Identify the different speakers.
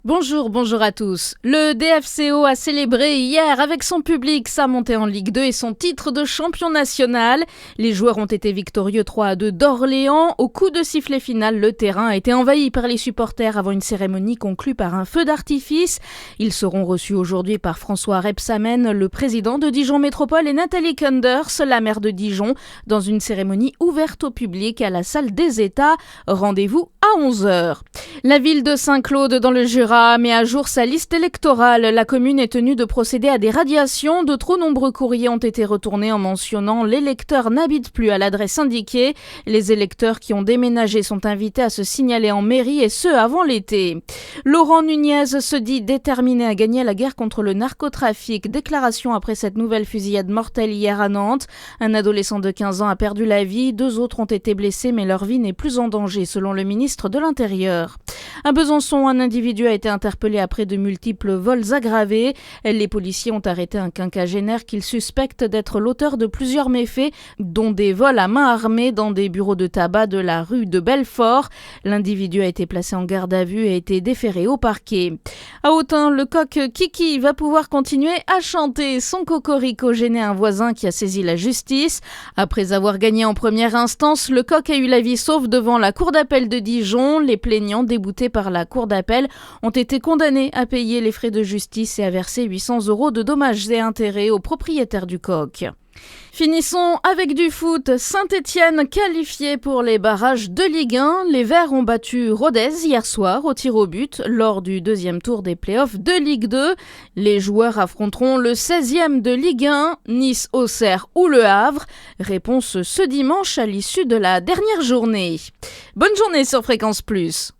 Speaker 1: Bonjour à tous. Le DFCO a célébré hier avec son public sa montée en Ligue 2 et son titre de champion national. Les joueurs ont été victorieux 3-2 d'Orléans. Au coup de sifflet final, le terrain a été envahi par les supporters avant une cérémonie conclue par un feu d'artifice. Ils seront reçus aujourd'hui par François Rebsamen, le président de Dijon Métropole, et Nathalie Kunders, la maire de Dijon, dans une cérémonie ouverte au public à la salle des États. Rendez-vous à 11h. La ville de Saint-Claude dans le Jura met à jour sa liste électorale. La commune est tenue de procéder à des radiations. De trop nombreux courriers ont été retournés en mentionnant « L'électeur n'habite plus à l'adresse indiquée ». Les électeurs qui ont déménagé sont invités à se signaler en mairie et ce avant l'été. Laurent Nunez se dit déterminé à gagner la guerre contre le narcotrafic. Déclaration après cette nouvelle fusillade mortelle hier à Nantes. Un adolescent de 15 ans a perdu la vie. 2 autres ont été blessés mais leur vie n'est plus en danger selon le ministre de l'Intérieur. À Besançon, un individu a été interpellé après de multiples vols aggravés. Les policiers ont arrêté un quinquagénaire qu'ils suspectent d'être l'auteur de plusieurs méfaits, dont des vols à main armée dans des bureaux de tabac de la rue de Belfort. L'individu a été placé en garde à vue et a été déféré au parquet. À Autun, le coq Kiki va pouvoir continuer à chanter. Son cocorico gênait un voisin qui a saisi la justice. Après avoir gagné en première instance, le coq a eu la vie sauve devant la cour d'appel de Dijon. Les plaignants, déboutés par la cour d'appel, ont été condamnés à payer les frais de justice et à verser 800 € de dommages et intérêts aux propriétaires du coq. Finissons avec du foot. Saint-Étienne qualifié pour les barrages de Ligue 1. Les Verts ont battu Rodez hier soir au tir au but lors du deuxième tour des playoffs de Ligue 2. Les joueurs affronteront le 16e de Ligue 1, Nice, Auxerre ou Le Havre. Réponse ce dimanche à l'issue de la dernière journée. Bonne journée sur Fréquence Plus.